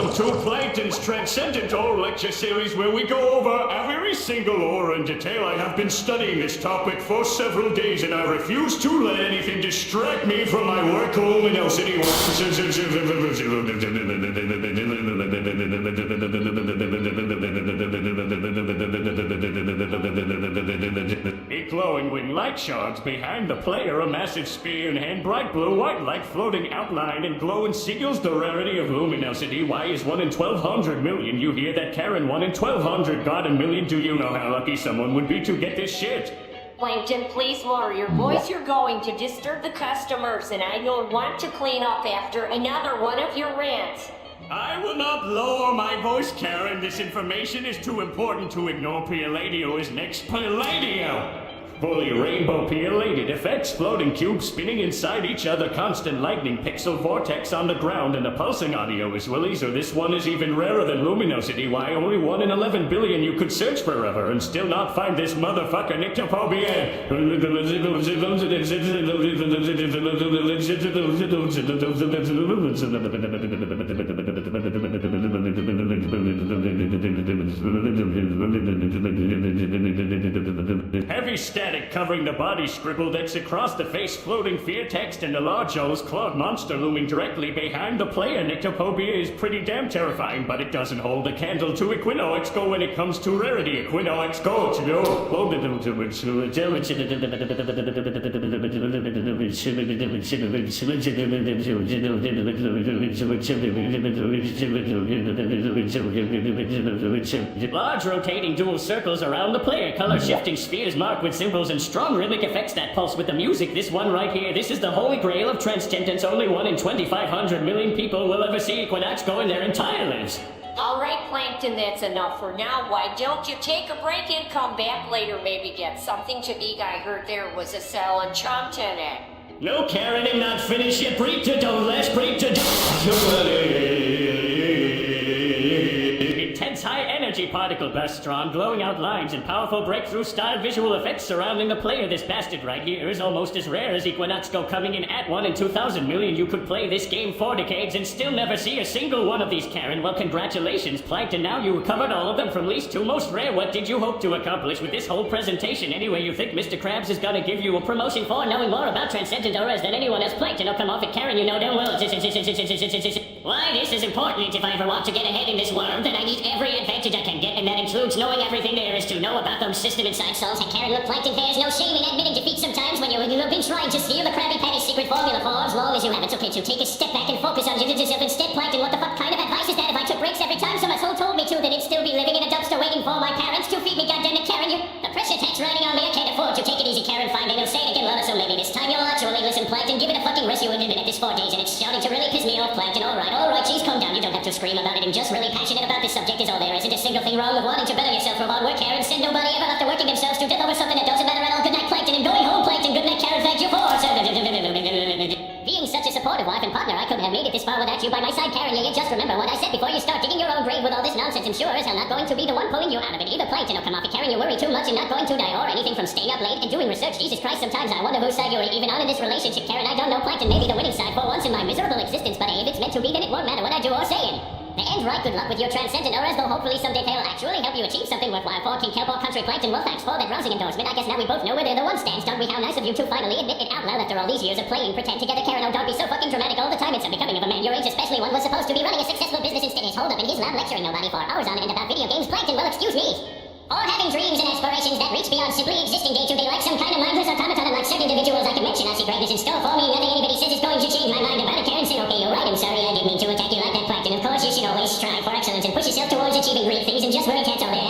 welcome to Plankton's Transcendent Ore Lecture Series, where we go over every single ore in detail. I have been studying this topic for several days, and I refuse to let anything distract me from my work luminosity. A glowing with light shards behind the player, a massive spear in hand, bright blue-white light floating outline and glowing signals the rarity of luminosity. Y is 1 in 1200 million. You hear that, Karen? 1 in 1200 God a million. Do you know how lucky someone would be to get this shit? Plankton, please lower your voice. You're going to disturb the customers, and I don't want to clean up after another one of your rants. I will not lower my voice, Karen. This information is too important to ignore. Palladio is next. Palladio! Fully rainbow pixelated effects, floating cubes spinning inside each other, constant lightning pixel vortex on the ground, and the pulsing audio is Willie's, or this one is even rarer than luminosity. Why, only 1 in 11 billion. You could search forever and still not find this motherfucker nyctophobia. Heavy static covering the body, scribbled X across the face, floating fear text, and a large O's clawed monster looming directly behind the player. Nyctophobia is pretty damn terrifying, but it doesn't hold a candle to Equinox Go when it comes to rarity. Equinox Go to go. Large rotating dual circles around the player, color shifting spheres marked with symbols and strong rhythmic effects that pulse with the music. This one right here, this is the holy grail of transcendence. Only 1 in 2500 million people will ever see Equinox Go in their entire lives. Alright, Plankton, that's enough for now. Why don't you take a break and come back later, maybe get something to eat? I heard there was a salad chomped in it. No, Karen, I'm not finished yet. Break to do, let's break to do. Intense high energy particle burst, strong glowing outlines and powerful breakthrough style visual effects surrounding the player. This bastard right here is almost as rare as Equinox Go, coming in at 1 in 2000 million. You could play this game 4 decades and still never see a single one of these, Karen. Well, congratulations, Plankton. Now you covered all of them from least to most rare. What did you hope to accomplish with this whole presentation? Anyway, you think Mr. Krabs is gonna give you a promotion for knowing more about transcendent auras than anyone else? Plankton, oh come off it, Karen. You know damn well. Why, this is important. If I ever want to get ahead in this world, then I need every advantage I can get, and that includes knowing everything there is to know about those system inside souls. And Karen, look, Plankton, there's no shame in admitting defeat sometimes when you've been trying to steal the Krabby Patty secret formula for as long as you have. It's okay to take a step back and focus on yourself instead. Plankton, what the fuck kind of advice is that? If I took breaks every time so my soul told me to, then it'd still be living in a dumpster waiting for my parents to feed me. Goddammit, Karen, the pressure tax riding on me, I can't afford to. Take it easy, Karen, fine, they'll say it again, Lola, so maybe this time you'll actually listen. Plankton, give it a fucking rest. You wouldn't admit it this 4 days, and it's starting to really piss me off, Plankton. Alright, geez, calm down. You don't have to scream about it. I'm just really passionate about this subject is all. There isn't a single thing wrong with wanting to better yourself from hard work, Karen. Said nobody ever after working themselves to death over something that doesn't matter at all. Good night, Plankton, and going home, Plankton. Good night, Karen. Thank you for being such a supportive wife and partner. I couldn't have made it this far without you by my side, Karen. You just remember what I said before you start digging your own grave with all this nonsense. I'm sure as hell not going to be the one pulling you out of it either, Plankton. Oh, come off it, Karen. You worry too much. I'm not going to die or anything from staying up late and doing research. Jesus Christ, sometimes I wonder whose side you're even on in this relationship, Karen. I don't know, Plankton. Maybe the winning side for once in my miserable existence, but if it's meant to be, then it won't matter what I do or say. And right, good luck with your transcendent auras, though hopefully someday they'll actually help you achieve something worthwhile for King Kelp or Country, Plankton. Well, thanks for that rousing endorsement. I guess now we both know where they're the one stands, don't we? How nice of you to finally admit it out loud after all these years of playing pretend together, Karen. Oh, don't be so fucking dramatic all the time. It's unbecoming of a man your age, especially one was supposed to be running a successful business. Instead is holed up in his lab lecturing nobody for hours on end about video games. Plankton, well, excuse me. Or having dreams and aspirations that reach beyond simply existing day-to-day like some kind of mindless automaton. And like certain individuals I can mention, I see greatness in store for me. Nothing anybody says is going to change my mind about it. Karen said, okay, you're right, I'm sorry, I didn't mean to attack you like that, Plankton. Of course, you should always strive for excellence and push yourself towards achieving great things, and just where it can't all there.